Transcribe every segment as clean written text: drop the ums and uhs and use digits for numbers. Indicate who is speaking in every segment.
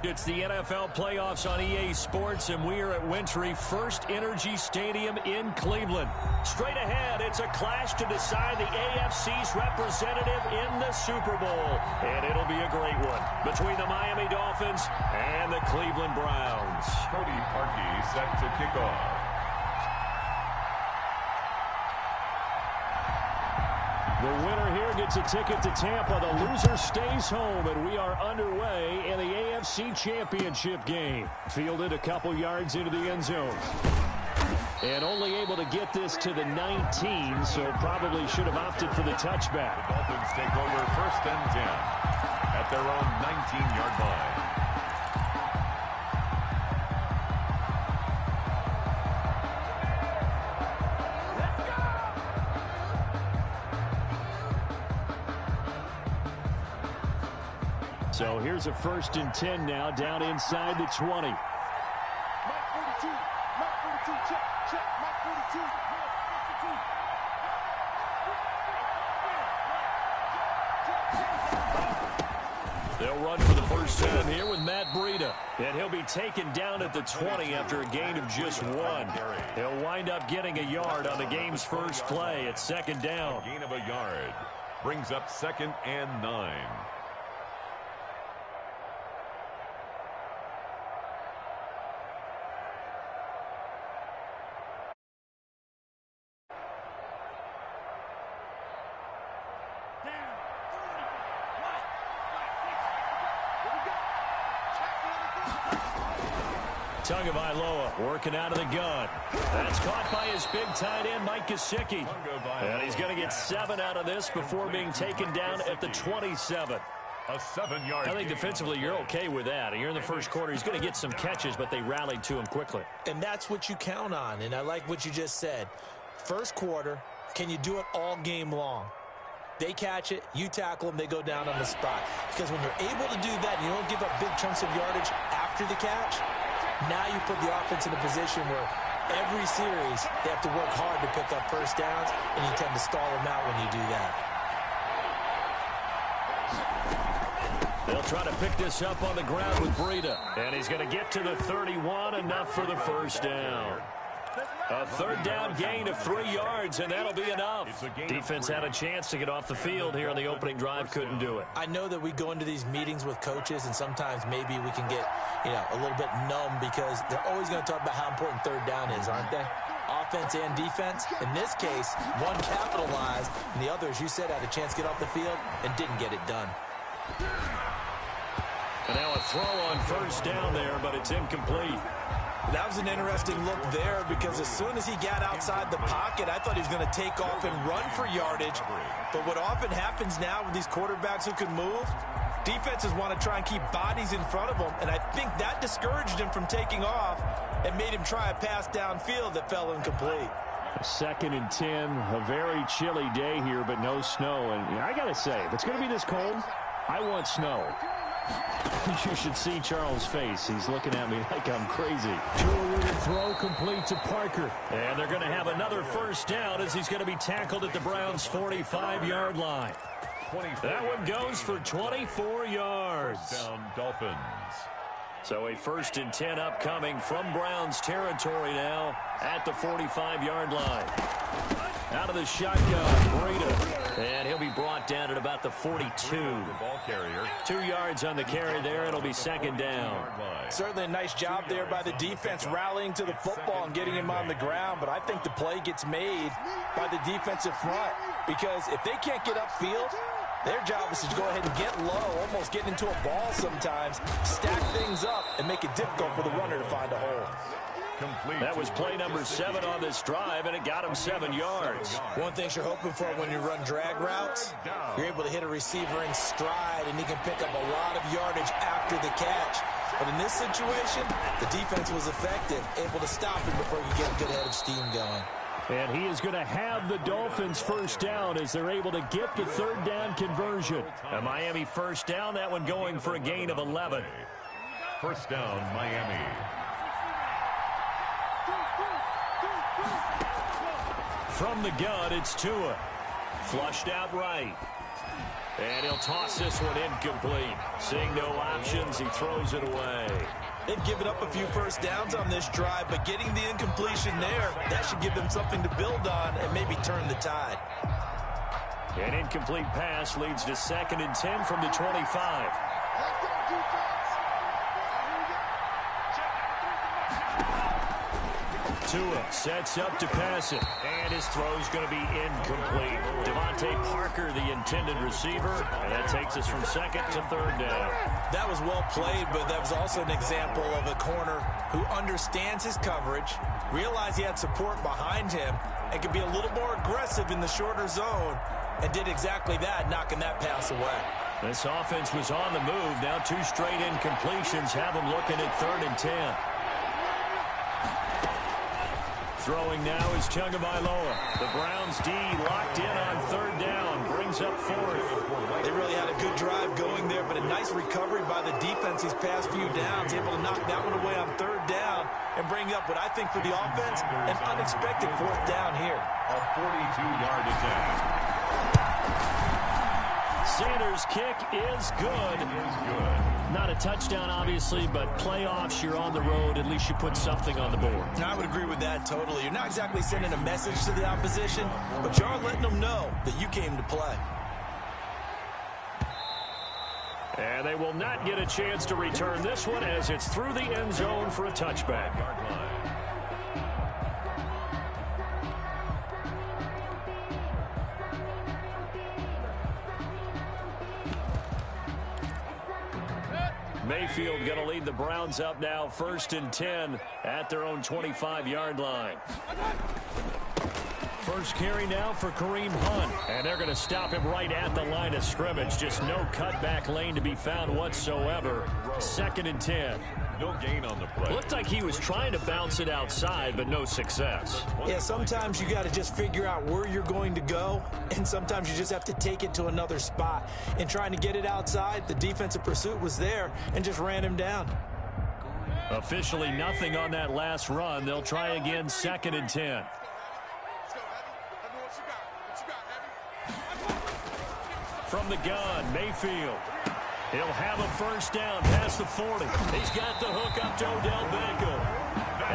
Speaker 1: It's the NFL playoffs on EA Sports, and we are at Wintry First Energy Stadium in Cleveland. Straight ahead, it's a clash to decide the AFC's representative in the Super Bowl. And it'll be a great one between the Miami Dolphins and the Cleveland Browns.
Speaker 2: Cody Parkey set to kick off.
Speaker 1: The winner here gets a ticket to Tampa. The loser stays home, and we are underway in the AFC Championship game. Fielded a couple yards into the end zone. And only able to get this to the 19, so probably should have opted for the touchback.
Speaker 2: The Dolphins take over 1st and 10 at their own 19-yard line.
Speaker 1: So here's a 1st and 10 now, down inside the 20. They'll run for the first time here with Matt Breida. And he'll be taken down at the 20 after a gain of just 1. He'll wind up getting a yard on the game's first play at 2nd down.
Speaker 2: A gain of a yard brings up 2nd and 9.
Speaker 1: Tagovailoa working out of the gun. That's caught by his big tight end, Mike Gesicki. And he's going to get 7 out of this before being taken down at the 27.
Speaker 2: A 7-yard
Speaker 1: I think defensively you're okay with that. You're in the first quarter. He's going to get some catches, but they rallied to him quickly.
Speaker 3: And that's what you count on, and I like what you just said. First quarter, can you do it all game long? They catch it, you tackle them, they go down on the spot. Because when you're able to do that, and you don't give up big chunks of yardage after the catch, now you put the offense in a position where every series they have to work hard to pick up first downs, and you tend to stall them out when you do that.
Speaker 1: They'll try to pick this up on the ground with Breida. And he's going to get to the 31, enough for the first down. A 3rd down gain of 3 yards, and that'll be enough. Defense had a chance to get off the field here on the opening drive, couldn't do it.
Speaker 3: I know that we go into these meetings with coaches, and sometimes maybe we can get, a little bit numb because they're always going to talk about how important 3rd down is, aren't they? Offense and defense. In this case, one capitalized, and the other, as you said, had a chance to get off the field and didn't get it done.
Speaker 1: And now a throw on 1st down there, but it's incomplete.
Speaker 3: That was an interesting look there because as soon as he got outside the pocket, I thought he was going to take off and run for yardage. But what often happens now with these quarterbacks who can move, defenses want to try and keep bodies in front of them, and I think that discouraged him from taking off and made him try a pass downfield that fell incomplete.
Speaker 1: 2nd and 10, a very chilly day here, but no snow. And I got to say, if it's going to be this cold, I want snow. You should see Charles' face. He's looking at me like I'm crazy. Two-rooted throw complete to Parker. And they're going to have another first down as he's going to be tackled at the Browns' 45-yard line. That one goes for 24 yards.
Speaker 2: Down Dolphins.
Speaker 1: So a 1st and 10 upcoming from Browns territory now at the 45-yard line. Out of the shotgun, Breida. And he'll be brought down at about the 42.
Speaker 2: The ball carrier.
Speaker 1: 2 yards on the carry there. It'll be 2nd down.
Speaker 3: Certainly a nice job there by the defense rallying to the football and getting him on the ground. But I think the play gets made by the defensive front. Because if they can't get upfield, their job is to go ahead and get low, almost get into a ball sometimes, stack things up, and make it difficult for the runner to find a hole.
Speaker 2: Complete.
Speaker 1: That was play number 7 on this drive, and it got him 7 yards.
Speaker 3: One thing you're hoping for when you run drag routes, you're able to hit a receiver in stride, and he can pick up a lot of yardage after the catch. But in this situation, the defense was effective, able to stop him before he get a good head of steam going.
Speaker 1: And he is going to have the Dolphins first down as they're able to get the 3rd down conversion. A Miami first down, that one going for a gain of 11.
Speaker 2: First down, Miami.
Speaker 1: From the gun, it's Tua. Flushed out right. And he'll toss this one incomplete. Seeing no options, he throws it away.
Speaker 3: They've given up a few first downs on this drive, but getting the incompletion there, that should give them something to build on and maybe turn the tide.
Speaker 1: An incomplete pass leads to 2nd and 10 from the 25. Tua sets up to pass it, and his throw's going to be incomplete. Devontae Parker, the intended receiver, and that takes us from 2nd to 3rd down.
Speaker 3: That was well played, but that was also an example of a corner who understands his coverage, realized he had support behind him, and could be a little more aggressive in the shorter zone, and did exactly that, knocking that pass away.
Speaker 1: This offense was on the move. Now 2 straight incompletions have them looking at 3rd and 10. Throwing now is Tagovailoa. The Browns D locked in on 3rd down. Brings up 4th.
Speaker 3: They really had a good drive going there, but a nice recovery by the defense these past few downs. Able to knock that one away on 3rd down and bring up what I think for the offense, an unexpected 4th down here.
Speaker 2: A 42-yard attempt.
Speaker 1: Sanders' kick is good. Not a touchdown, obviously, but playoffs, you're on the road. At least you put something on the board.
Speaker 3: I would agree with that totally. You're not exactly sending a message to the opposition, but you are letting them know that you came to play.
Speaker 1: And they will not get a chance to return this one as it's through the end zone for a touchback. Mayfield going to lead the Browns up now, 1st and 10 at their own 25-yard line. First carry now for Kareem Hunt, and they're going to stop him right at the line of scrimmage. Just no cutback lane to be found whatsoever. 2nd and 10.
Speaker 2: No gain on the play.
Speaker 1: Looked like he was trying to bounce it outside, but no success.
Speaker 3: Yeah, sometimes you got to just figure out where you're going to go, and sometimes you just have to take it to another spot. In trying to get it outside, the defensive pursuit was there and just ran him down.
Speaker 1: Officially nothing on that last run. They'll try again, 2nd and 10. From the gun, Mayfield. He'll have a first down past the 40. He's got the hook up to Odell Beckham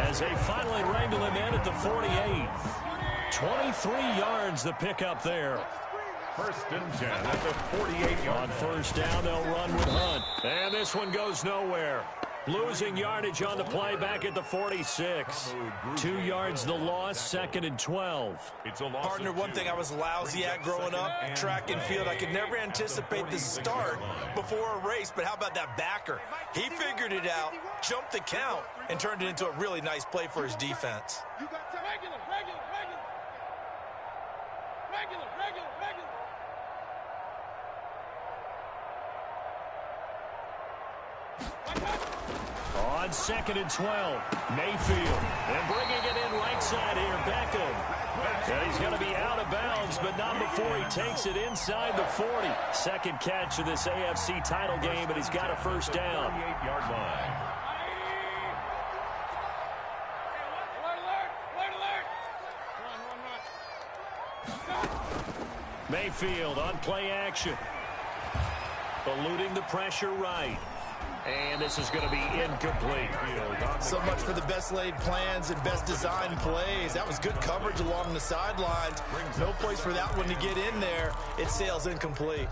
Speaker 1: as they finally wrangle him in at the 48. 23 yards the pickup there.
Speaker 2: 1st and 10 at the 48-yard.
Speaker 1: On first down, they'll run with Hunt. And this one goes nowhere. Losing yardage on the play back at the 46. 2 yards the loss, 2nd and 12.
Speaker 3: Partner, one thing I was lousy at growing up, track and field, I could never anticipate the start before a race, but how about that backer? He figured it out, jumped the count, and turned it into a really nice play for his defense.
Speaker 1: On 2nd and 12, Mayfield. And bringing it in right side here, Beckham. And he's going to be out of bounds, but not before he takes it inside the 40. Second catch of this AFC title game, and he's got a first down.
Speaker 2: 48-yard line.
Speaker 1: Mayfield on play action. Eluding the pressure right. And this is going to be incomplete.
Speaker 3: So much for the best laid plans and best designed plays. That was good coverage along the sidelines. No place for that one to get in there. It sails incomplete.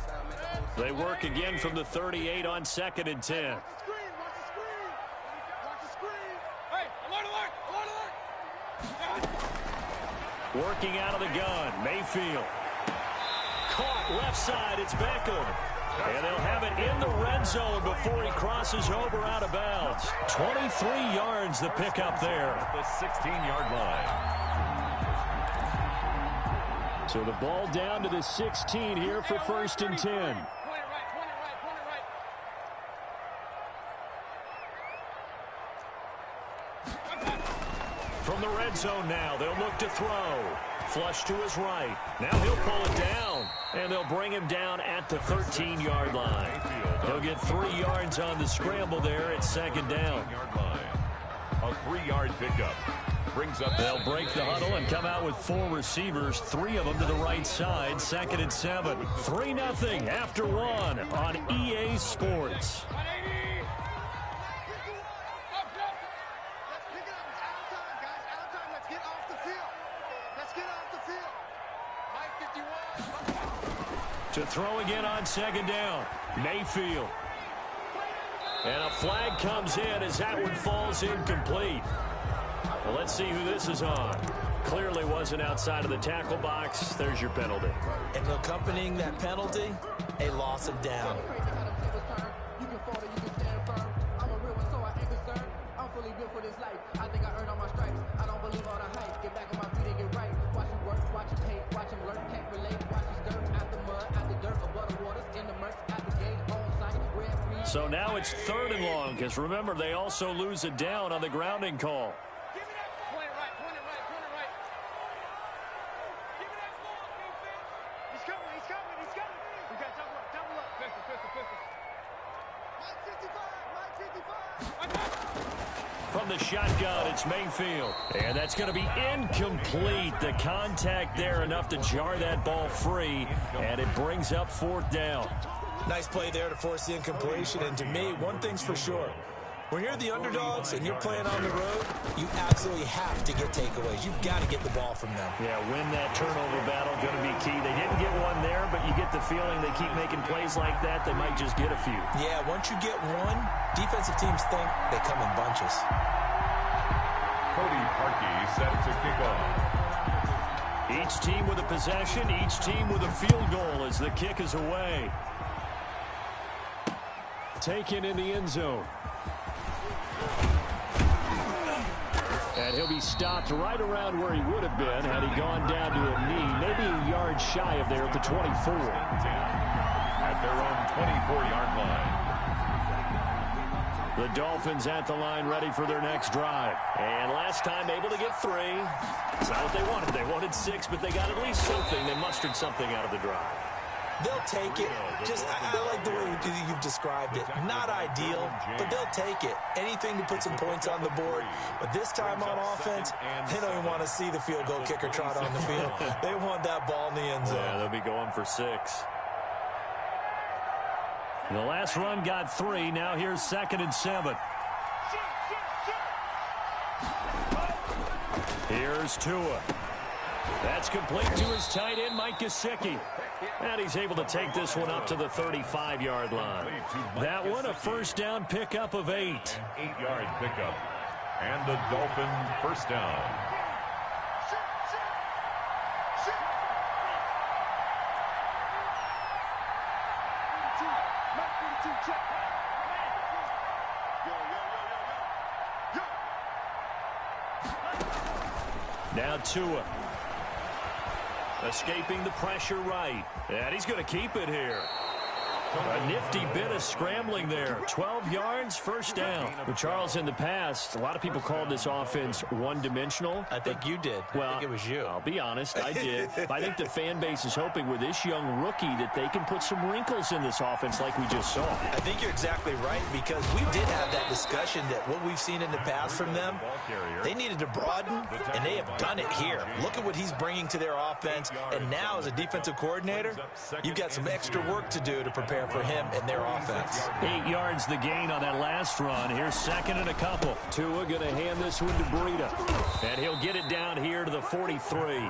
Speaker 1: They work again from the 38 on 2nd and 10. Working out of the gun, Mayfield. Caught left side, it's Beckham. And they'll have it in the red zone before he crosses over out of bounds. 23 yards the pickup there.
Speaker 2: The 16-yard line.
Speaker 1: So the ball down to the 16 here for 1st and 10. From the red zone now, they'll look to throw. Flush to his right. Now he'll pull it down, and they'll bring him down at the 13-yard line. He'll get 3 yards on the scramble there at 2nd down.
Speaker 2: A 3-yard pickup. brings up...
Speaker 1: They'll break the huddle and come out with 4 receivers, 3 of them to the right side, 2nd and 7. 3-0 after 1 on EA Sports. To throw again on 2nd down, Mayfield. And a flag comes in as that one falls incomplete. Well, let's see who this is on. Clearly wasn't outside of the tackle box. There's your penalty.
Speaker 3: And accompanying that penalty, a loss of down.
Speaker 1: So now it's 3rd and long, because remember, they also lose a down on the grounding call. From the shotgun, it's Mayfield. And that's going to be incomplete. The contact there enough to jar that ball free, and it brings up 4th down.
Speaker 3: Nice play there to force the incompletion. And to me, one thing's for sure. When you're the underdogs and you're playing on the road, you absolutely have to get takeaways. You've got to get the ball from them.
Speaker 1: Yeah, win that turnover battle, going to be key. They didn't get one there, but you get the feeling they keep making plays like that, they might just get a few.
Speaker 3: Yeah, once you get one, defensive teams think they come in bunches.
Speaker 2: Cody Parkey set to kick off.
Speaker 1: Each team with a possession, each team with a field goal as the kick is away. Taken in the end zone. And he'll be stopped right around where he would have been had he gone down to a knee, maybe a yard shy of there at the 24.
Speaker 2: At their own 24-yard line.
Speaker 1: The Dolphins at the line ready for their next drive. And last time able to get 3. It's not what they wanted. They wanted 6, but they got at least something. They mustered something out of the drive.
Speaker 3: They'll take it. Just, I like the way you've described it. Not ideal, but they'll take it. Anything to put some points on the board. But this time on offense, they don't even want to see the field goal kicker trot on the field. They want that ball in the end zone.
Speaker 1: Yeah, they'll be going for 6. The last run got 3. Now here's 2nd and 7. Here's Tua. That's complete to his tight end, Mike Gesicki. And he's able to take this one up to the 35-yard line. That one, a first down pickup of 8.
Speaker 2: 8-yard pickup. And the Dolphin first down.
Speaker 1: Now Tua. Escaping the pressure right. And he's going to keep it here. A nifty bit of scrambling there. 12 yards, first down. But Charles, in the past, a lot of people called this offense one-dimensional.
Speaker 3: I think you did.
Speaker 1: Well,
Speaker 3: I think it was you.
Speaker 1: I'll be honest, I did. I think the fan base is hoping with this young rookie that they can put some wrinkles in this offense like we just saw.
Speaker 3: I think you're exactly right, because we did have that discussion that what we've seen in the past from them, they needed to broaden, and they have done it here. Look at what he's bringing to their offense, and now as a defensive coordinator, you've got some extra work to do to prepare for him and their offense.
Speaker 1: 8 yards the gain on that last run. Here's 2nd and a couple. Tua going to hand this one to Breida. And he'll get it down here to the 43.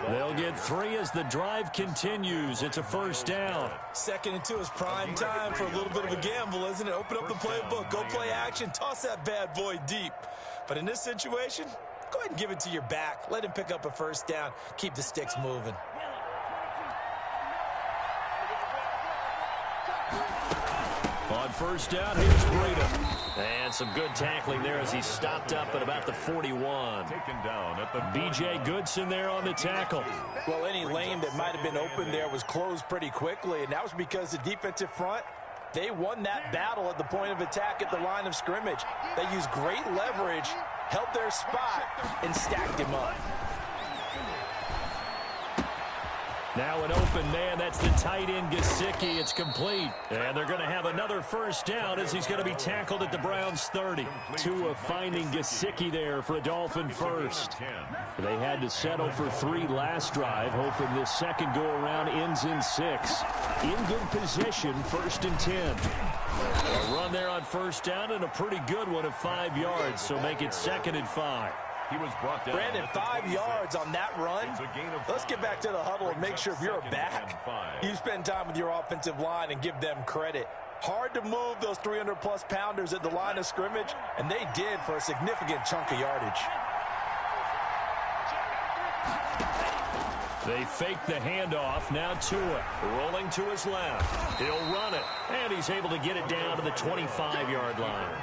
Speaker 1: They'll get 3 as the drive continues. It's a first down.
Speaker 3: 2nd and 2 is prime time for a little bit of a gamble, isn't it? Open up the playbook. Go play action. Toss that bad boy deep. But in this situation, go ahead and give it to your back. Let him pick up a first down. Keep the sticks moving.
Speaker 1: On first down, here's Breida. And some good tackling there as he stopped up at about the 41.
Speaker 2: Taken down at the
Speaker 1: B.J. Goodson there on the tackle.
Speaker 3: Well, any lane that might have been open there was closed pretty quickly, and that was because the defensive front, they won that battle at the point of attack at the line of scrimmage. They used great leverage, held their spot, and stacked him up.
Speaker 1: Now an open man. That's the tight end, Gesicki. It's complete. And they're going to have another first down as he's going to be tackled at the Browns' 30. Tua finding Gesicki there for a Dolphin first. They had to settle for 3 last drive, hoping this second go-around ends in 6. In good position, 1st and 10. A run there on first down and a pretty good one of 5 yards, so make it 2nd and 5.
Speaker 2: He was brought down.
Speaker 3: Brandon, 5 yards on that run. Let's get back to the huddle and make sure if you're back, you spend time with your offensive line and give them credit. Hard to move those 300-plus pounders at the line of scrimmage, and they did for a significant chunk of yardage.
Speaker 1: They fake the handoff. Now Tua rolling to his left. He'll run it, and he's able to get it down to the 25-yard line.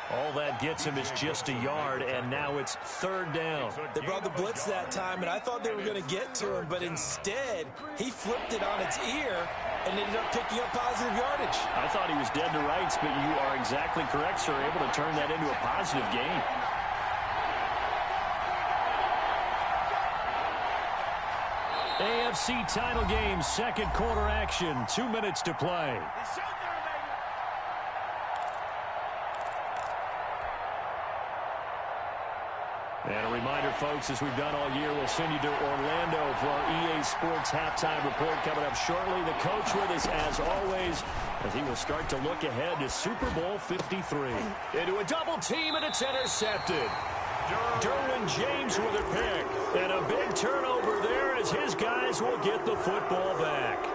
Speaker 1: All that gets him is just a yard, and now it's 3rd down.
Speaker 3: They brought the blitz that time, and I thought they were going to get to him, but instead, he flipped it on its ear and ended up picking up positive yardage.
Speaker 1: I thought he was dead to rights, but you are exactly correct, sir. Able to turn that into a positive gain. AFC title game, 2nd quarter action, 2 minutes to play. And a reminder, folks, as we've done all year, we'll send you to Orlando for our EA Sports halftime report coming up shortly. The coach with us, as always, as he will start to look ahead to Super Bowl 53. Into a double team, and it's intercepted. Derwin James with a pick. And a big turnover there as his guys will get the football back.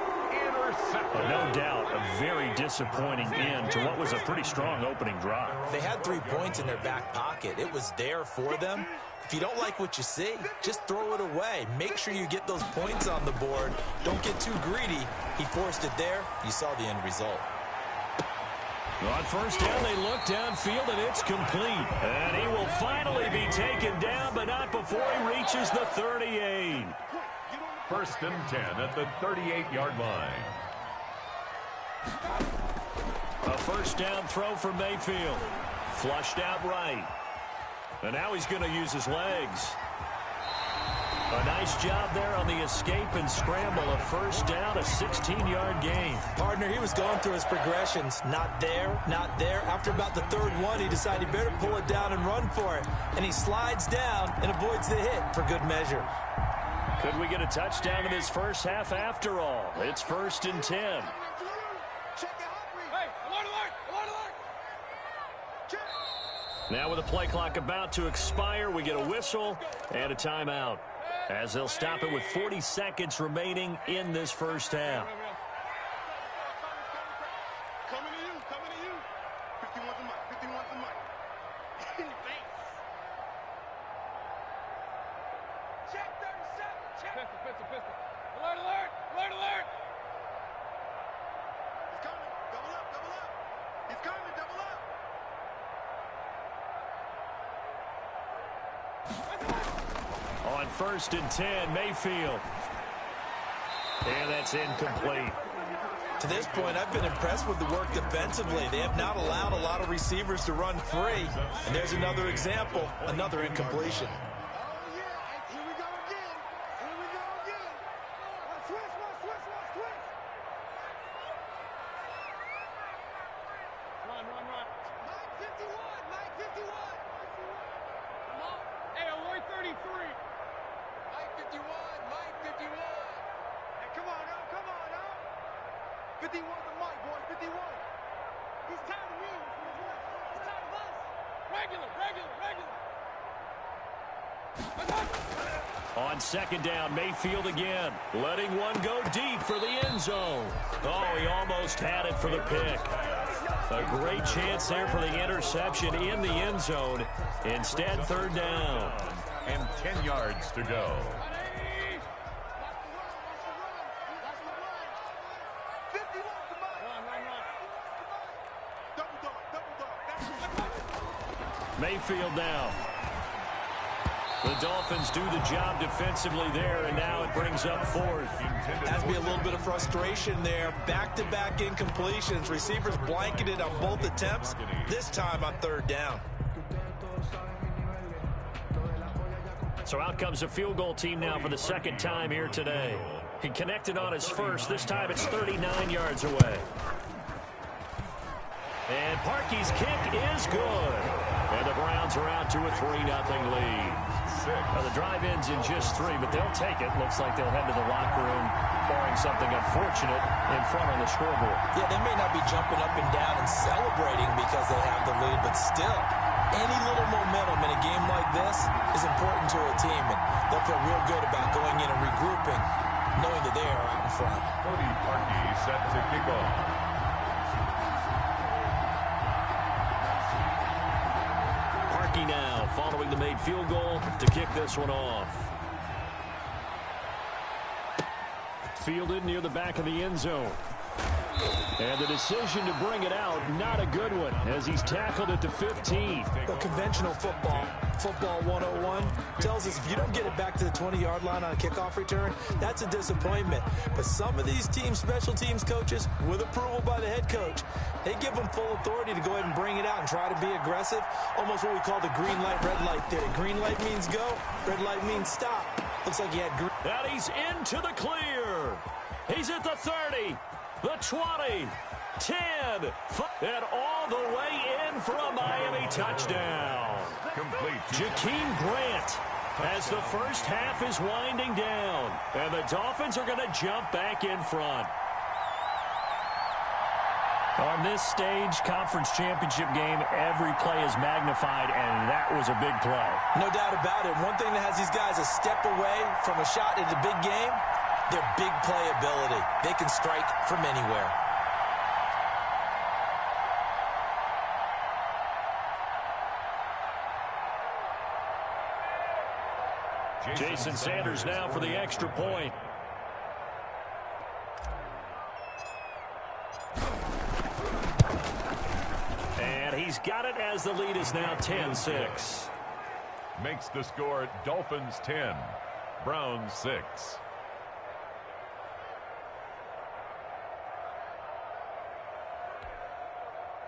Speaker 1: But no doubt, a very disappointing end to what was a pretty strong opening drive.
Speaker 3: They had 3 points in their back pocket. It was there for them. If you don't like what you see, just throw it away. Make sure you get those points on the board. Don't get too greedy. He forced it there. You saw the end result.
Speaker 1: On first down, they look downfield, and it's complete. And he will finally be taken down, but not before he reaches the 38.
Speaker 2: 1st and 10 at the 38-yard line.
Speaker 1: A first down throw for Mayfield. Flushed out right. And now he's going to use his legs. A nice job there on the escape and scramble. A first down, a 16-yard gain.
Speaker 3: Partner, he was going through his progressions. Not there, not there. After about the 3rd one, he decided he better pull it down and run for it. And he slides down and avoids the hit for good measure.
Speaker 1: Could we get a touchdown in this first half after all? It's 1st and 10. Now with the play clock about to expire, we get a whistle and a timeout, as they'll stop it with 40 seconds remaining in this first half.
Speaker 4: Coming to you. 51's the mic. 51's the mic. In your face. Check 37. Check. Pistol. Alert. He's coming. Double up. He's coming. Double up.
Speaker 1: On 1st and 10, Mayfield. And that's incomplete.
Speaker 3: To this point, I've been impressed with the work defensively. They have not allowed a lot of receivers to run free. And there's another example, another incompletion.
Speaker 4: Oh, yeah. Here we go again. Switch. Run. Mike 51. Come on. Hey, Lloyd 33. Mike 51. Hey, come on now. 51's the mic, boys. 51. He's tired of me. He's tired of us. Regular.
Speaker 1: On 2nd down, Mayfield again, letting one go deep for the end zone. Oh, he almost had it for the pick. A great chance there for the interception in the end zone. Instead, 3rd down.
Speaker 2: And 10 yards to go.
Speaker 1: Mayfield now. The Dolphins do the job defensively there, and now it brings up 4th.
Speaker 3: Has to be a little bit of frustration there. Back-to-back incompletions. Receivers blanketed on both attempts, this time on 3rd down.
Speaker 1: So out comes a field goal team now for the 2nd time here today. He connected on his first. This time it's 39 yards away. And Parkey's kick is good. And the Browns are out to a 3-0 lead. Well, the drive ends in just 3, but they'll take it. Looks like they'll head to the locker room, barring something unfortunate, in front on the scoreboard.
Speaker 3: Yeah, they may not be jumping up and down and celebrating because they have the lead, but still, any little momentum in a game like this is important to a team, and they'll feel real good about going in and regrouping, knowing that they are out in front.
Speaker 2: Cody Parkey set to kick off.
Speaker 1: Now, following the made field goal to kick this one off. Fielded near the back of the end zone. And the decision to bring it out, not a good one, as he's tackled at the 15.
Speaker 3: Well, conventional football 101, tells us if you don't get it back to the 20-yard line on a kickoff return, that's a disappointment. But some of these teams, special teams coaches, with approval by the head coach, they give them full authority to go ahead and bring it out and try to be aggressive. Almost what we call the green light, red light theory. Green light means go, red light means stop. Looks like he had green.
Speaker 1: And he's into the clear. He's at the 30, the 20, 10, and all the way in for a Miami touchdown.
Speaker 2: Complete.
Speaker 1: Jakeem Grant as the first half is winding down. And the Dolphins are going to jump back in front. On this stage, conference championship game, every play is magnified, and that was a big play.
Speaker 3: No doubt about it. One thing that has these guys a step away from a shot in the big game, their big play ability. They can strike from anywhere.
Speaker 1: Jason Sanders now for the extra point. And he's got it as the lead is now 10-6.
Speaker 2: Makes the score Dolphins 10, Browns 6.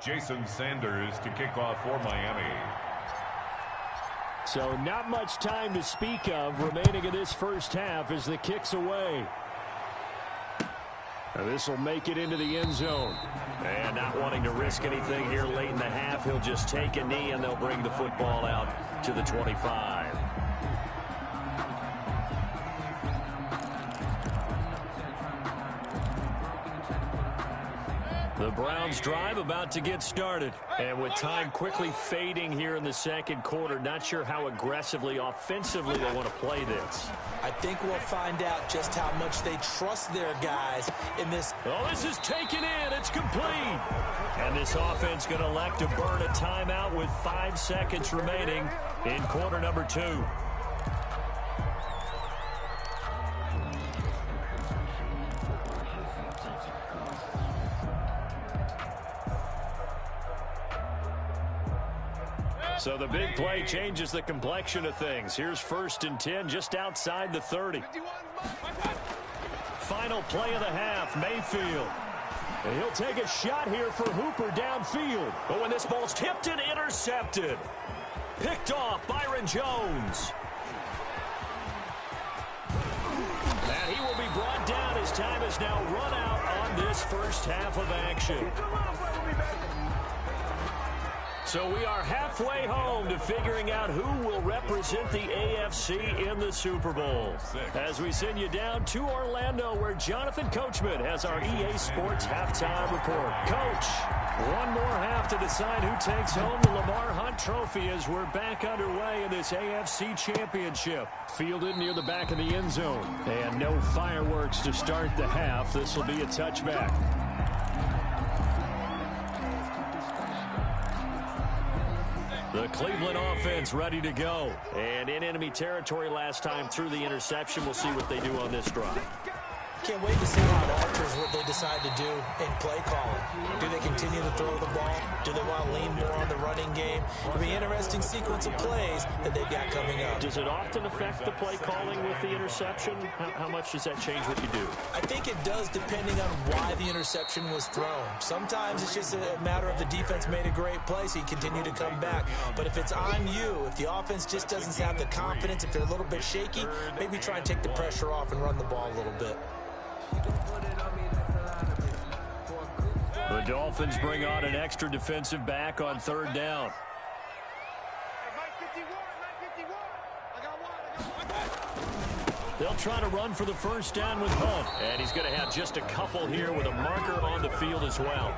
Speaker 2: Jason Sanders to kick off for Miami.
Speaker 1: So not much time to speak of remaining in this first half as the kick's away. This will make it into the end zone. And not wanting to risk anything here late in the half, he'll just take a knee and they'll bring the football out to the 25. The Browns drive about to get started. And with time quickly fading here in the second quarter, not sure how aggressively, offensively they want to play this.
Speaker 3: I think we'll find out just how much they trust their guys in this.
Speaker 1: Oh, this is taken in. It's complete. And this offense going to elect to burn a timeout with 5 seconds remaining in quarter number 2. So the big play changes the complexion of things. Here's 1st and 10 just outside the 30. Final play of the half, Mayfield. And he'll take a shot here for Hooper downfield. But when this ball's tipped and intercepted. Picked off Byron Jones. And he will be brought down as time is now run out on this first half of action. So we are halfway home to figuring out who will represent the AFC in the Super Bowl. As we send you down to Orlando, where Jonathan Coachman has our EA Sports halftime report. Coach, one more half to decide who takes home the Lamar Hunt Trophy as we're back underway in this AFC Championship. Fielded near the back of the end zone. And no fireworks to start the half. This will be a touchback. The Cleveland offense ready to go. And in enemy territory last time through the interception. We'll see what they do on this drive.
Speaker 3: Can't wait to see how it alters what they decide to do in play calling. Do they continue to throw the ball? Do they want to lean more on the running game? It'll be an interesting sequence of plays that they've got coming up.
Speaker 1: Does it often affect the play calling with the interception? How much does that change what you do?
Speaker 3: I think it does, depending on why the interception was thrown. Sometimes it's just a matter of the defense made a great play, so you continue to come back. But if it's on you, if the offense just doesn't have the confidence, if they're a little bit shaky, maybe try and take the pressure off and run the ball a little bit.
Speaker 1: The Dolphins bring on an extra defensive back on third down. They'll try to run for the first down with Hunt. And he's going to have just a couple here with a marker on the field as well.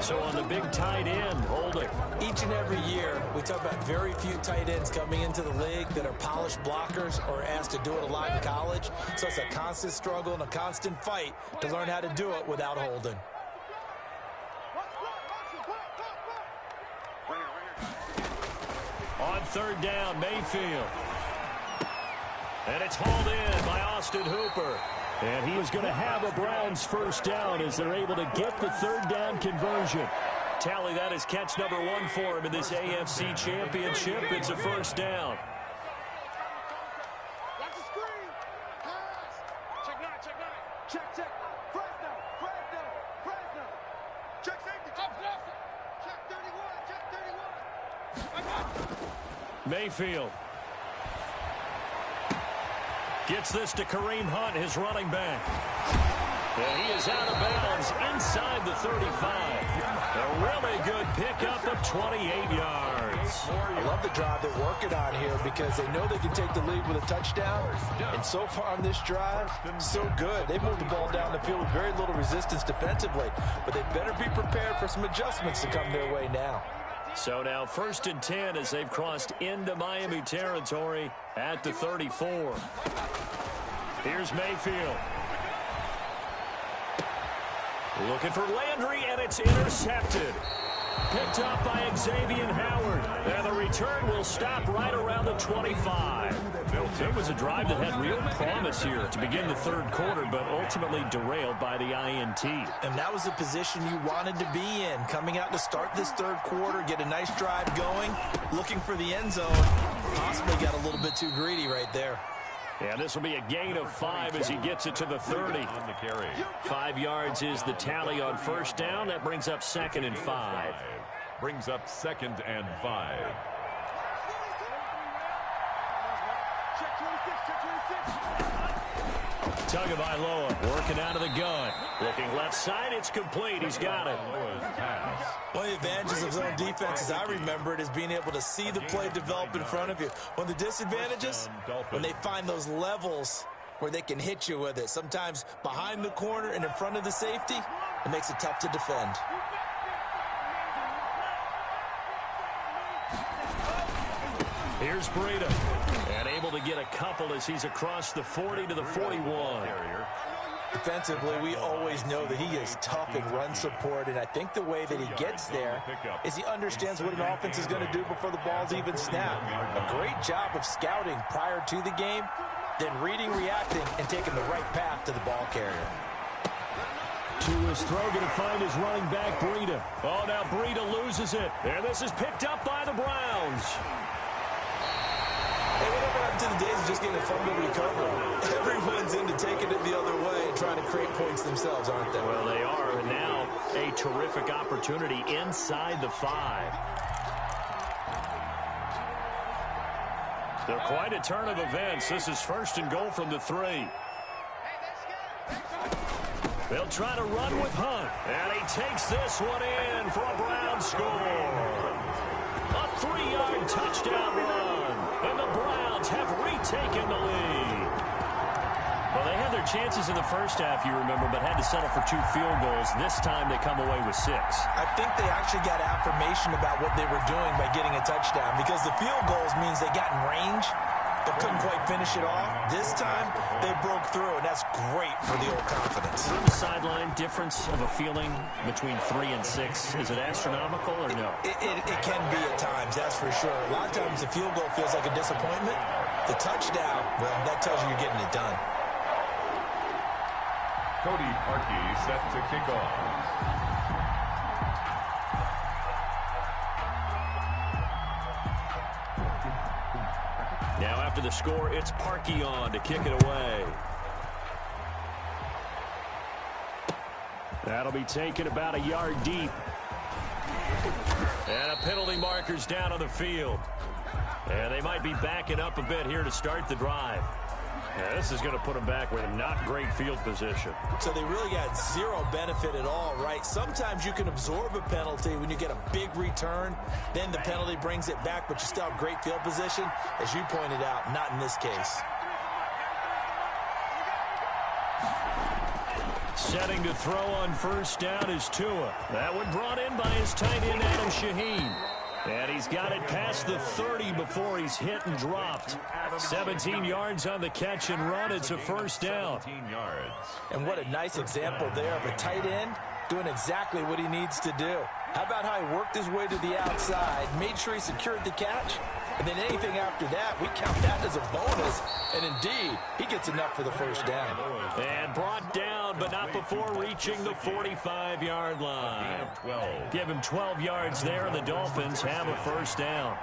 Speaker 1: So on the big tight end, holding.
Speaker 3: Each and every year, we talk about very few tight ends coming into the league that are polished blockers or asked to do it a lot in college. So it's a constant struggle and a constant fight to learn how to do it without holding.
Speaker 1: On third down, Mayfield. And it's hauled in by Austin Hooper. And he is going to have a Browns first down as they're able to get the third down conversion. Tally, that is catch number 1 for him in this AFC Championship. It's a first down. Mayfield gets this to Kareem Hunt, his running back. And he is out of bounds inside the 35. A really good pickup of 28 yards.
Speaker 3: I love the drive they're working on here because they know they can take the lead with a touchdown. And so far on this drive, so good. They moved the ball down the field with very little resistance defensively. But they better be prepared for some adjustments to come their way now.
Speaker 1: So now 1st and 10 as they've crossed into Miami territory at the 34. Here's Mayfield. Looking for Landry, and it's intercepted. Picked up by Xavier Howard. And the return will stop right around the 25. It was a drive that had real promise here to begin the third quarter, but ultimately derailed by the INT.
Speaker 3: And that was the position you wanted to be in. Coming out to start this third quarter, get a nice drive going, looking for the end zone. Possibly got a little bit too greedy right there.
Speaker 1: And this will be a gain of 5 as he gets it to the 30. 5 yards is the tally on first down. That brings up 2nd and 5.
Speaker 2: Brings up 2nd and 5.
Speaker 1: Tagovailoa working out of the gun. Looking left side, it's complete. He's got it.
Speaker 3: One of the advantages of zone defense, as I remember it, is being able to see the play develop in front of you. One of the disadvantages, when they find those levels where they can hit you with it. Sometimes behind the corner and in front of the safety, it makes it tough to defend.
Speaker 1: Here's Breida. And able to get a couple as he's across the 40 to the 41.
Speaker 3: Defensively, we always know that he is tough in run support, and I think the way that he gets there is he understands what an offense is going to do before the ball's even snapped. A great job of scouting prior to the game, then reading, reacting, and taking the right path to the ball carrier.
Speaker 1: To his throw, going to find his running back, Breida. Oh, now Breida loses it. And this is picked up by the Browns.
Speaker 3: Hey, whatever happened to the days of just getting a fumble recovery? Everyone's into taking it the other way and trying to create points themselves, aren't they?
Speaker 1: Well, they are. And now a terrific opportunity inside the 5. They're quite a turn of events. This is 1st and goal from the 3. They'll try to run with Hunt. And he takes this one in for a Brown score. A 3-yard touchdown run. And the Browns have retaken the lead. Well, they had their chances in the first half, you remember, but had to settle for 2 field goals. This time they come away with 6.
Speaker 3: I think they actually got affirmation about what they were doing by getting a touchdown, because the field goals means they got in range but couldn't quite finish it off. This time they broke through, and that's great for the old confidence.
Speaker 1: On the sideline, difference of a feeling between 3 and 6. Is it astronomical or no?
Speaker 3: It can be at times, that's for sure. A lot of times the field goal feels like a disappointment. The touchdown, well, that tells you you're getting it done.
Speaker 2: Cody Parkey set to kick off.
Speaker 1: Now after the score, it's Parkey on to kick it away. That'll be taken about a yard deep. And a penalty marker's down on the field. And they might be backing up a bit here to start the drive. Yeah, this is going to put them back with not great field position.
Speaker 3: So they really got zero benefit at all, right? Sometimes you can absorb a penalty when you get a big return. Then the penalty brings it back, but you still have great field position. As you pointed out, not in this case.
Speaker 1: Setting to throw on first down is Tua. That one brought in by his tight end, Adam Shaheen. And he's got it past the 30 before he's hit and dropped. 17 yards on the catch and run. It's a first down.
Speaker 2: 17 yards.
Speaker 3: And what a nice example there of a tight end doing exactly what he needs to do. How about how he worked his way to the outside, made sure he secured the catch, and then anything after that, we count that as a bonus. And indeed, he gets enough for the first down.
Speaker 1: And brought down, but not before reaching the 45-yard line.
Speaker 2: 12.
Speaker 1: Give him 12 yards there, and the Dolphins have a first down.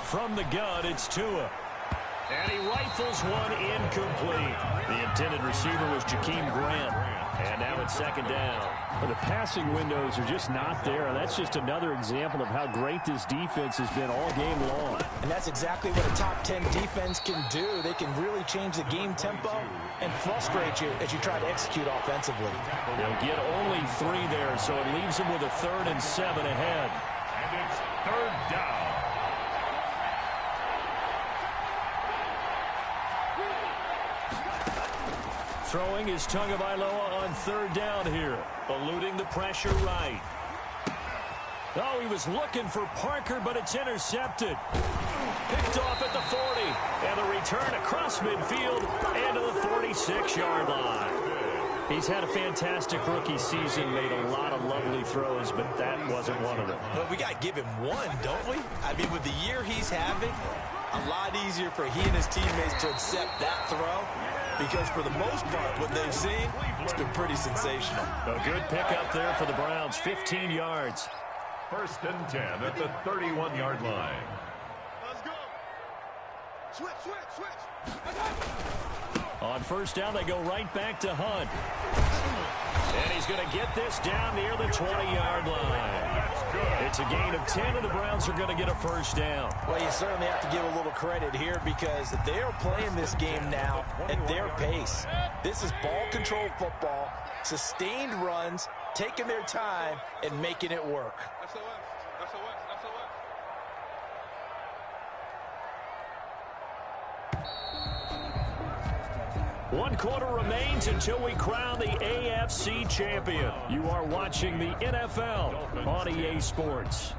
Speaker 1: From the gun, it's Tua. And he rifles one incomplete. The intended receiver was Jakeem Grant. And now it's second down. Well, the passing windows are just not there. And that's just another example of how great this defense has been all game long.
Speaker 3: And that's exactly what a top 10 defense can do. They can really change the game tempo and frustrate you as you try to execute offensively.
Speaker 1: They'll get only 3 there, so it leaves them with a 3rd and 7 ahead.
Speaker 2: And it's third down.
Speaker 1: Throwing is Tagovailoa on third down here. Eluding the pressure right. Oh, he was looking for Parker, but it's intercepted. Picked off at the 40. And the return across midfield and to the 46-yard line. He's had a fantastic rookie season, made a lot of lovely throws, but that wasn't one of them.
Speaker 3: But we got to give him one, don't we? I mean, with the year he's having, a lot easier for he and his teammates to accept that throw. Because for the most part, what they've seen, it's been pretty sensational.
Speaker 1: A good pickup there for the Browns, 15 yards.
Speaker 2: First and 10 at the 31-yard line.
Speaker 4: Let's go. Switch.
Speaker 1: On first down, they go right back to Hunt. And he's going to get this down near the 20-yard line. It's a gain of 10, and the Browns are going to get a first down.
Speaker 3: Well, you certainly have to give a little credit here because they are playing this game now at their pace. This is ball control football, sustained runs, taking their time, and making it work.
Speaker 4: SOS.
Speaker 1: 1 quarter remains until we crown the AFC champion. You are watching the NFL on EA Sports.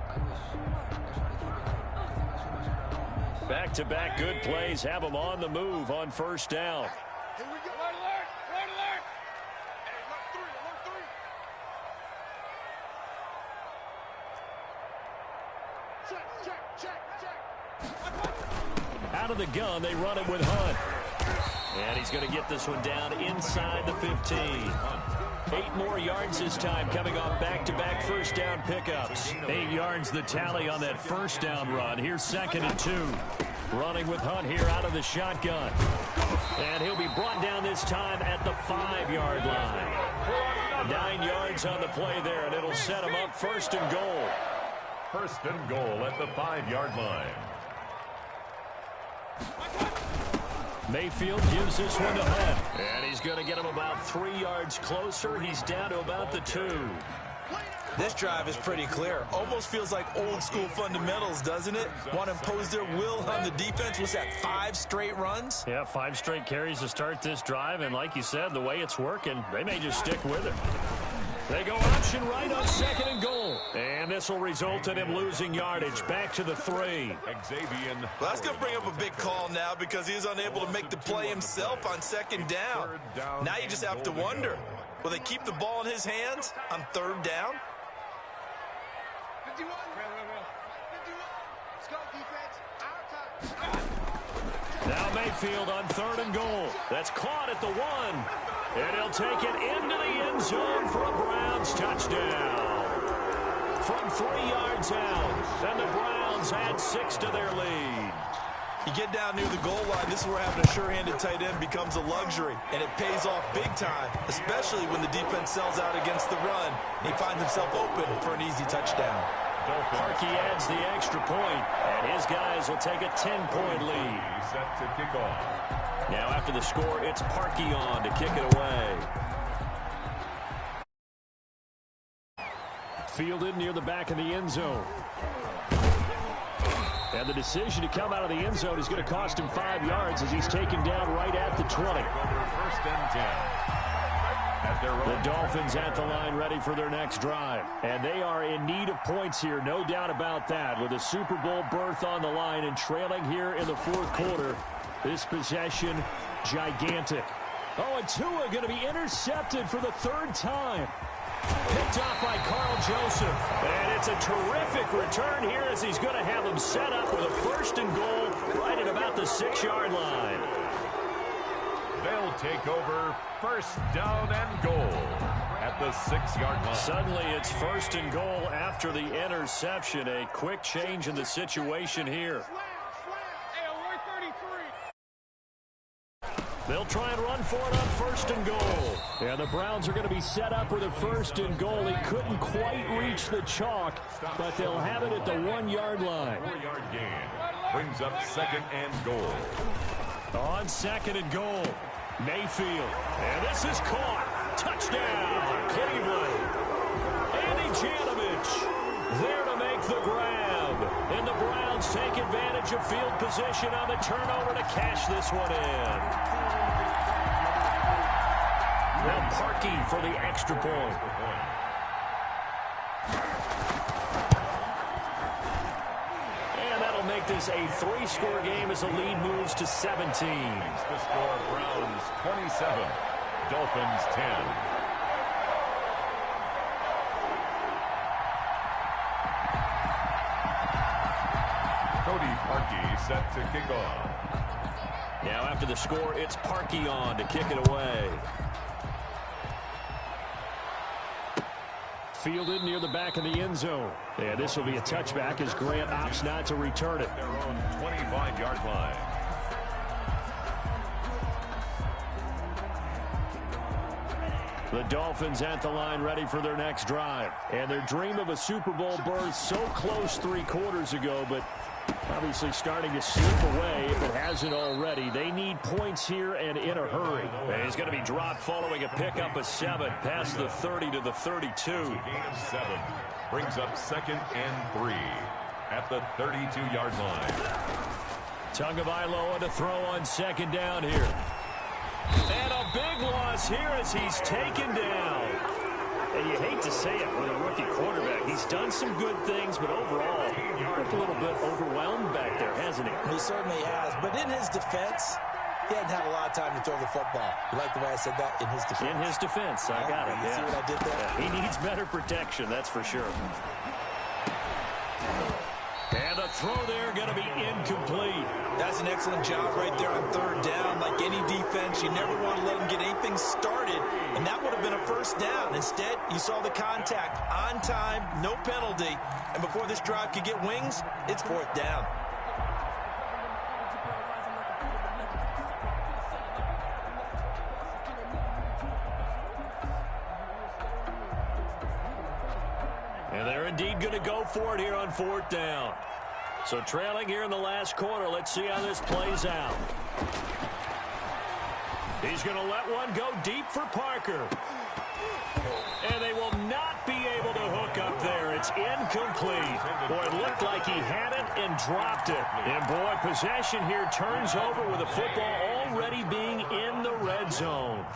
Speaker 1: Back-to-back good plays have them on the move on first down.
Speaker 4: Here we go. Alert. Hey, alert 3. Check.
Speaker 1: Out of the gun, they run it with Hunt. And he's going to get this one down inside the 15. 8 more yards this time, coming off back-to-back first down pickups. 8 yards the tally on that first down run. Here's 2nd and 2. Running with Hunt here out of the shotgun. And he'll be brought down this time at the 5-yard line. 9 yards on the play there, and it'll set him up 1st and goal.
Speaker 2: 1st and goal at the 5-yard line.
Speaker 1: Mayfield gives this one to Hunt. And he's going to get him about 3 yards closer. He's down to about the 2.
Speaker 3: This drive is pretty clear. Almost feels like old school fundamentals, doesn't it? Want to impose their will on the defense. Was that 5 straight runs?
Speaker 1: Yeah, 5 straight carries to start this drive. And like you said, the way it's working, they may just stick with it. They go option right on 2nd and goal. And this will result in him losing yardage back to the 3.
Speaker 2: Xavier.
Speaker 3: Well, that's going to bring up a big call now because he is unable to make the play himself on 2nd down. Now you just have to wonder, will they keep the ball in his hands on 3rd down?
Speaker 4: 51. Let's go, defense. Our time.
Speaker 1: Now Mayfield on 3rd and goal. That's caught at the 1. And he'll take it into the end zone for a Browns touchdown. From 3 yards out, and the Browns add 6 to their lead.
Speaker 3: You get down near the goal line, this is where having a sure-handed tight end becomes a luxury, and it pays off big time, especially when the defense sells out against the run. He finds himself open for an easy touchdown.
Speaker 1: Parkey adds the extra point, and his guys will take a 10-point lead.
Speaker 2: Set to kick off.
Speaker 1: Now after the score, it's Parkey on to kick it away. Fielded near the back of the end zone. And the decision to come out of the end zone is going to cost him 5 yards as he's taken down right at the 20.
Speaker 2: First and 10.
Speaker 1: The Dolphins at the line ready for their next drive. And they are in need of points here, no doubt about that. With a Super Bowl berth on the line and trailing here in the 4th quarter. This possession, gigantic. Oh, and Tua going to be intercepted for the 3rd time. Picked off by Carl Joseph. And it's a terrific return here as he's going to have them set up with a 1st and goal right at about the 6-yard line.
Speaker 2: They'll take over 1st down and goal at the 6-yard line.
Speaker 1: Suddenly it's 1st and goal after the interception. A quick change in the situation here. They'll try and run for it on 1st and goal. Yeah, the Browns are going to be set up with a 1st and goal. He couldn't quite reach the chalk, but they'll have it at the 1-yard line.
Speaker 2: 4-yard gain brings up 2nd and goal.
Speaker 1: On 2nd and goal, Mayfield. And this is caught. Touchdown, Cleveland. Andy Janovich there to make the grab. And the Browns take advantage of field position on the turnover to cash this one in. Now Parkey for the extra point. And that'll make this a 3-score game as the lead moves to 17.
Speaker 2: The score, Browns 27, Dolphins 10. Cody Parkey set to kick off.
Speaker 1: Now after the score, it's Parkey on to kick it away. Fielded near the back of the end zone. And this will be a touchback as Grant opts not to return it.
Speaker 2: Their own 25-yard line.
Speaker 1: The Dolphins at the line ready for their next drive. And their dream of a Super Bowl berth so close 3 quarters ago, but obviously starting to slip away if it hasn't already. They need points here and in a hurry. And he's going to be dropped following a pickup of 7 past the 30 to the 32.
Speaker 2: Gain of 7 brings up 2nd and 3 at the 32-yard line.
Speaker 1: Tagovailoa to throw on 2nd down here. And a big loss here as he's taken down. And you hate to say it with a rookie quarterback. He's done some good things, but overall, looked a little bit overwhelmed back there, hasn't he?
Speaker 3: He certainly has. But in his defense, he hadn't had a lot of time to throw the football. You like the way I said that? In his defense.
Speaker 1: In his defense. I got it.
Speaker 3: You see what I did there?
Speaker 1: Yeah, he needs better protection, that's for sure. And the throw there going to be incomplete.
Speaker 3: That's an excellent job right there on 3rd down. Like any defense, you never want to let them get anything started, and that would have been a 1st down. Instead, you saw the contact on time, no penalty, and before this drive could get wings, it's 4th down.
Speaker 1: And they're indeed going to go for it here on 4th down. So trailing here in the last quarter, let's see how this plays out. He's going to let one go deep for Parker. And they will not be able to hook up there. It's incomplete. Boy, it looked like he had it and dropped it. And boy, possession here turns over with the football already being in the red zone.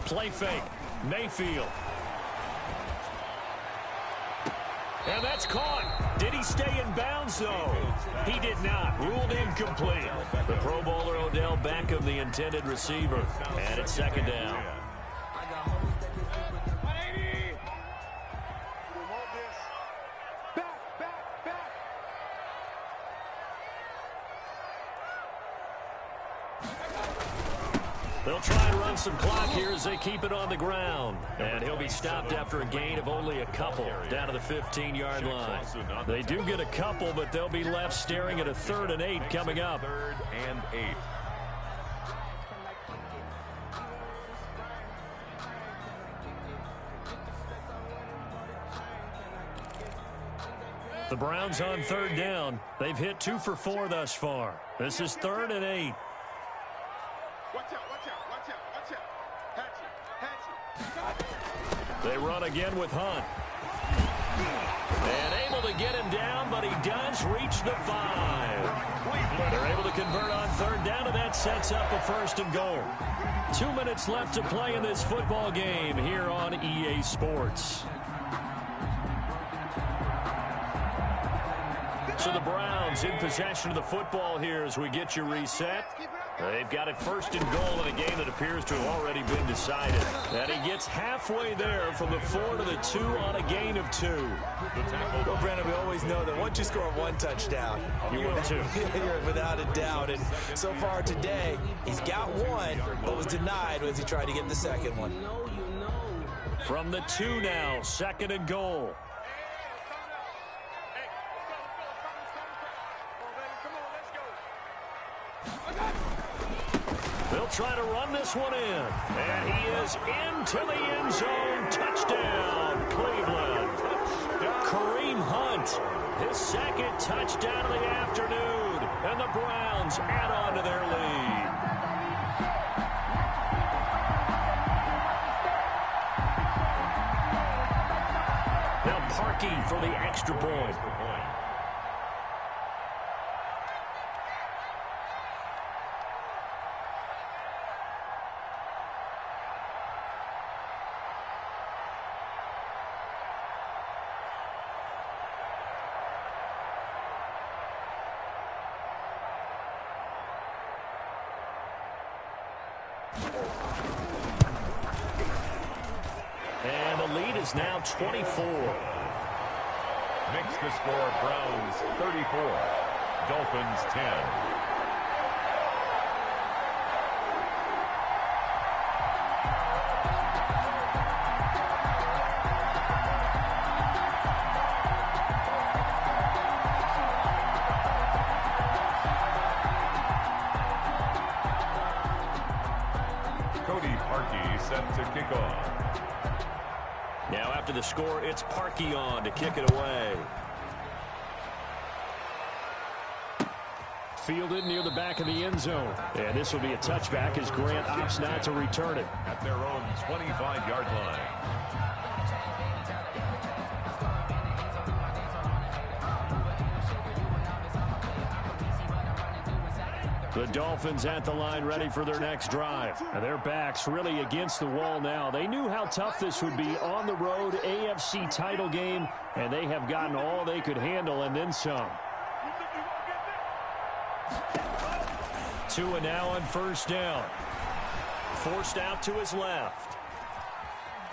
Speaker 1: Play fake. Mayfield. And that's caught. Did he stay in bounds, though? He did not. Ruled incomplete. The Pro Bowler Odell Beckham, the intended receiver. And it's 2nd down. on some clock here as they keep it on the ground. And he'll be stopped after a gain of only a couple down to the 15-yard line. They do get a couple, but they'll be left staring at a 3rd and 8 coming up.
Speaker 2: 3rd and 8.
Speaker 1: The Browns on 3rd down. They've hit 2 for 4 thus far. This is 3rd and 8.
Speaker 4: Watch out, watch out, watch out, watch out. Hatch it.
Speaker 1: They run again with Hunt. And able to get him down, but he does reach the 5. They're able to convert on 3rd down, and that sets up a 1st and goal. 2 minutes left to play in this football game here on EA Sports. So the Browns in possession of the football here as we get you reset. They've got it 1st and goal in a game that appears to have already been decided. And he gets halfway there from the 4 to the 2 on a gain of 2.
Speaker 3: Well, Brandon, we always know that once you score 1 touchdown,
Speaker 1: you win 2.
Speaker 3: You're without a doubt. And so far today, he's got 1, but was denied as he tried to get the 2nd one.
Speaker 1: From the 2 now, 2nd and goal. They'll try to run this one in. And he is into the end zone. Touchdown, Cleveland. Kareem Hunt, his 2nd touchdown of the afternoon. And the Browns add on to their lead. Now Parkey for the extra point. And the lead is now 24.
Speaker 2: Makes the score Browns 34, Dolphins 10. Set to kick off.
Speaker 1: Now after the score, it's Parkey on to kick it away. Fielded near the back of the end zone. And this will be a touchback as Grant opts not to return it.
Speaker 2: At their own 25-yard line.
Speaker 1: The Dolphins at the line ready for their next drive. And their backs really against the wall now. They knew how tough this would be on the road, AFC title game, and they have gotten all they could handle and then some. 2 and now on 1st down. Forced out to his left.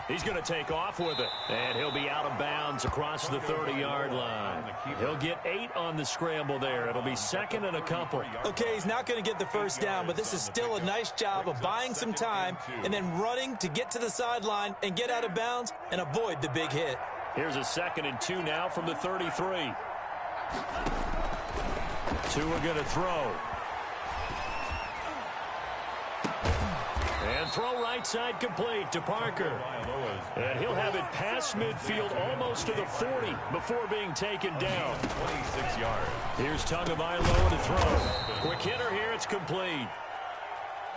Speaker 1: He's going to take off with it. And he'll be out of bounds across the 30-yard line. He'll get 8 on the scramble there. It'll be 2nd and a couple.
Speaker 3: Okay, he's not going to get the 1st down, but this is still a nice job of buying some time and then running to get to the sideline and get out of bounds and avoid the big hit.
Speaker 1: Here's a 2nd and 2 now from the 33. Tua going to throw. And throw right side complete to Parker. And he'll have it past midfield almost to the 40 before being taken down.
Speaker 2: 26 yards.
Speaker 1: Here's Tagovailoa to throw. Quick hitter here, it's complete.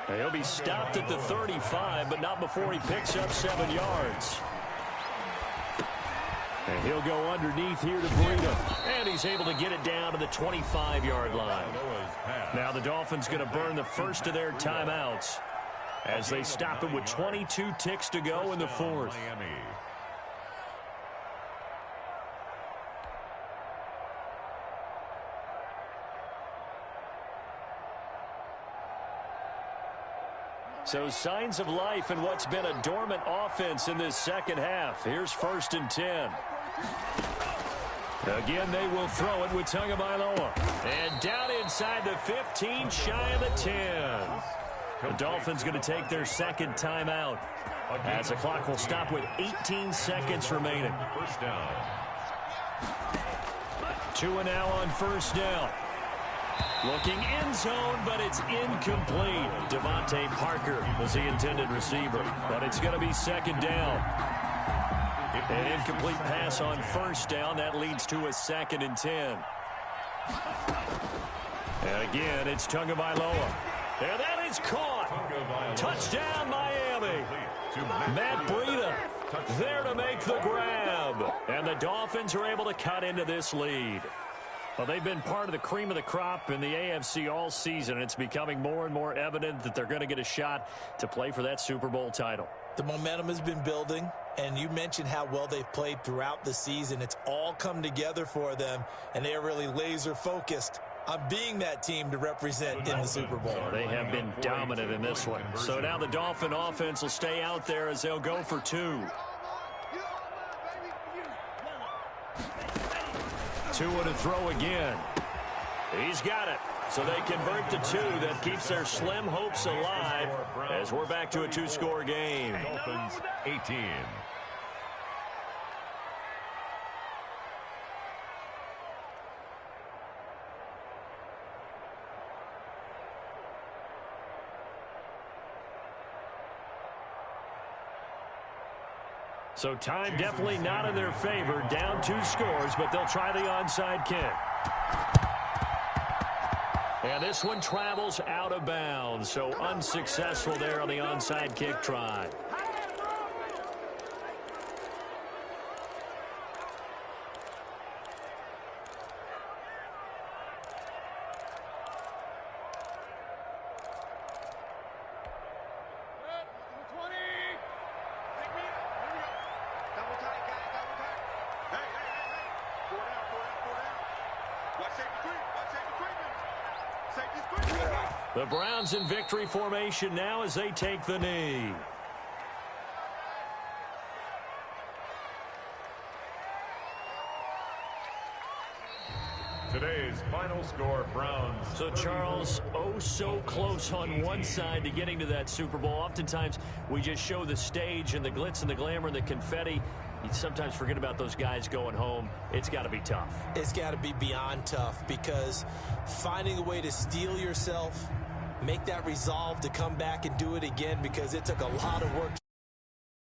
Speaker 1: And he'll be stopped at the 35, but not before he picks up 7 yards. And he'll go underneath here to Breida. And he's able to get it down to the 25-yard line. Now the Dolphins going to burn the first of their timeouts as they stop it with 22 ticks to go in the 4th. So signs of life in what's been a dormant offense in this 2nd half. Here's 1st and 10. Again, they will throw it with Tagovailoa. And down inside the 15, shy of the 10. The Dolphins going to take their second timeout as the clock will stop with 18 seconds remaining.
Speaker 2: First down.
Speaker 1: 2 now on first down. Looking end zone, but it's incomplete. Devontae Parker was the intended receiver, but it's going to be second down. An incomplete pass on first down. That leads to a 2nd and 10. And again, it's Tagovailoa. And that is caught. Touchdown, Miami. Matt Breida there to make the grab. And the Dolphins are able to cut into this lead. Well, they've been part of the cream of the crop in the AFC all season. It's becoming more and more evident that they're going to get a shot to play for that Super Bowl title.
Speaker 3: The momentum has been building, and you mentioned how well they've played throughout the season. It's all come together for them, and they are really laser-focused on being that team to represent in the Super Bowl.
Speaker 1: They have been dominant in this one. So now the Dolphin offense will stay out there as they'll go for 2. Tua to throw again. He's got it. So they convert to 2. That keeps their slim hopes alive as we're back to a 2-score game.
Speaker 2: Dolphins 18.
Speaker 1: So time definitely not in their favor. Down 2 scores, but they'll try the onside kick. And this one travels out of bounds. So unsuccessful there on the onside kick try. The Browns in victory formation now as they take the knee.
Speaker 2: Today's final score, Browns.
Speaker 1: So, Charles, oh so close on one side to getting to that Super Bowl. Oftentimes, we just show the stage and the glitz and the glamour and the confetti. You sometimes forget about those guys going home. It's got to be tough.
Speaker 3: It's got to be beyond tough because finding a way to steel yourself, make that resolve to come back and do it again because it took a lot of work.